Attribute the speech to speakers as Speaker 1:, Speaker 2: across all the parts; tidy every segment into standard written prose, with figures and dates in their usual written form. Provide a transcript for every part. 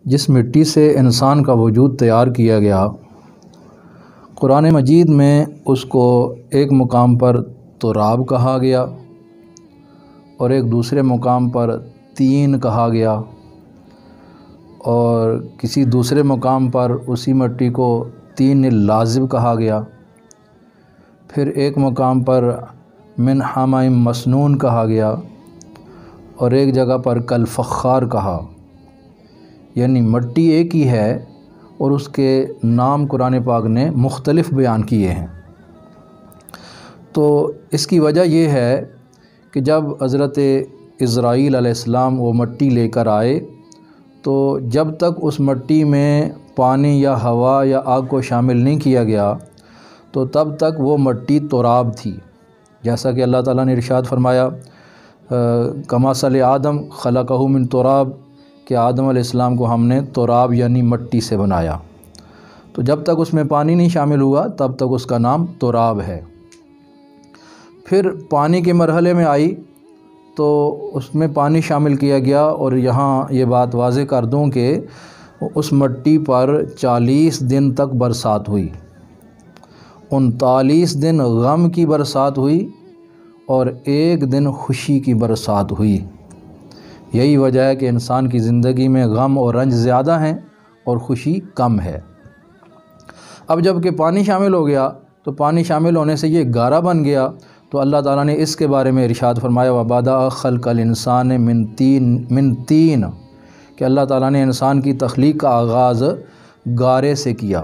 Speaker 1: جس مٹی سے انسان کا وجود تیار کیا گیا، قرآن مجید میں اس کو ایک مقام پر تراب کہا گیا اور ایک دوسرے مقام پر تین کہا گیا، اور کسی دوسرے مقام پر اسی مٹی کو تین لازب کہا گیا، پھر ایک مقام پر من حمأ مسنون کہا گیا اور ایک جگہ پر کالفخار کہا۔ یعنی مٹی ایک ہی ہے اور اس کے نام قرآن پاک نے مختلف بیان کیے ہیں۔ تو اس کی وجہ یہ ہے کہ جب حضرت اسرائیل علیہ السلام وہ مٹی لے کر آئے تو جب تک اس مٹی میں پانی یا ہوا یا آگ کو شامل نہیں کیا گیا تو تب تک وہ مٹی تراب تھی، جیسا کہ اللہ تعالیٰ نے ارشاد فرمایا کمثل آدم خلقہ من تراب، کہ آدم علیہ السلام کو ہم نے تراب یعنی مٹی سے بنایا۔ تو جب تک اس میں پانی نہیں شامل ہوا تب تک اس کا نام تراب ہے۔ پھر پانی کے مرحلے میں آئی تو اس میں پانی شامل کیا گیا، اور یہاں یہ بات واضح کر دوں کہ اس مٹی پر 40 دن تک برسات ہوئی، 39 دن غم کی برسات ہوئی اور 1 دن خوشی کی برسات ہوئی۔ یہی وجہ ہے کہ انسان کی زندگی میں غم اور رنج زیادہ ہیں اور خوشی کم ہے۔ اب جب کہ پانی شامل ہو گیا تو پانی شامل ہونے سے یہ گارا بن گیا، تو اللہ تعالیٰ نے اس کے بارے میں ارشاد فرمایا وَبَدَأَ خَلْقَ الْإِنسَانِ مِن طِينٍ، کہ اللہ تعالیٰ نے انسان کی تخلیق کا آغاز گارے سے کیا۔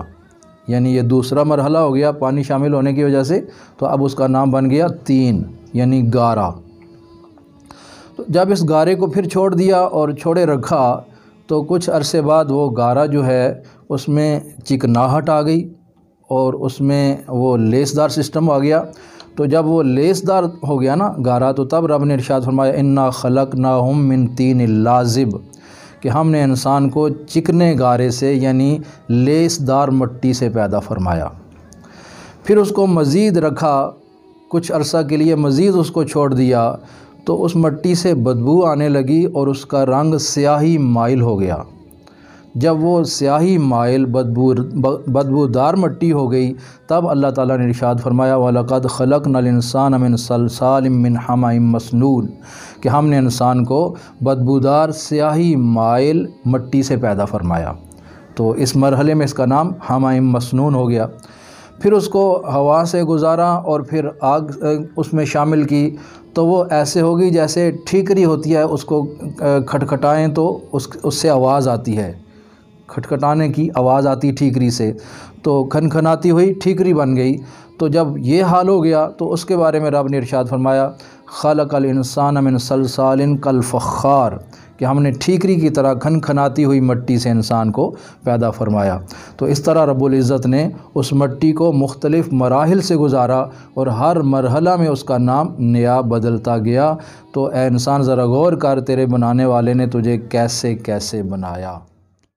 Speaker 1: یعنی یہ دوسرا مرحلہ ہو گیا پانی شامل ہونے کی وجہ سے، تو اب اس کا نام بن گیا طین یعنی گارا۔ تو جب اس گارے کو پھر چھوڑ دیا اور چھوڑے رکھا تو کچھ عرصے بعد وہ گارا جو ہے اس میں چکناہٹ آ گئی اور اس میں وہ لیسدار سسٹم آ گیا۔ تو جب وہ لیسدار ہو گیا نا گارا، تو تب رب نے ارشاد فرمایا انا خلقناہم من طین لازب، کہ ہم نے انسان کو چکنے گارے سے یعنی لیسدار مٹی سے پیدا فرمایا۔ پھر اس کو مزید رکھا کچھ عرصہ کے لیے، مزید اس کو چھوڑ دیا تو اس مٹی سے بدبو آنے لگی اور اس کا رنگ سیاہی مائل ہو گیا۔ جب وہ سیاہی مائل بدبودار مٹی ہو گئی تب اللہ تعالیٰ نے ارشاد فرمایا وَلَقَدْ خَلَقْنَا الْإِنسَانَ مِنْ صَلْصَالٍ مِّنْ حَمَإٍ مَّسْنُونٍ، کہ ہم نے انسان کو بدبودار سیاہی مائل مٹی سے پیدا فرمایا۔ تو اس مرحلے میں اس کا نام حَمَإٍ مسنون ہو گیا۔ پھر اس کو ہوا سے گزارا اور پھر آگ اس میں شامل کی تو وہ ایسے ہوگی جیسے ٹھیکری ہوتی ہے، اس کو کھٹکھٹائیں تو اس سے آواز آتی ہے، کھٹکھٹانے کی آواز آتی ٹھیکری سے، تو کھنکھناتی ہوئی ٹھیکری بن گئی۔ تو جب یہ حال ہو گیا تو اس کے بارے میں رب نے ارشاد فرمایا خلق الانسان من صلصال کالفخار، کہ ہم نے ٹھیکری کی طرح کھنکھناتی ہوئی مٹی سے انسان کو پیدا فرمایا۔ تو اس طرح رب العزت نے اس مٹی کو مختلف مراحل سے گزارا اور ہر مرحلہ میں اس کا نام نیا بدلتا گیا۔ تو اے انسان ذرا غور کر، تیرے بنانے والے نے تجھے کیسے کیسے بنایا۔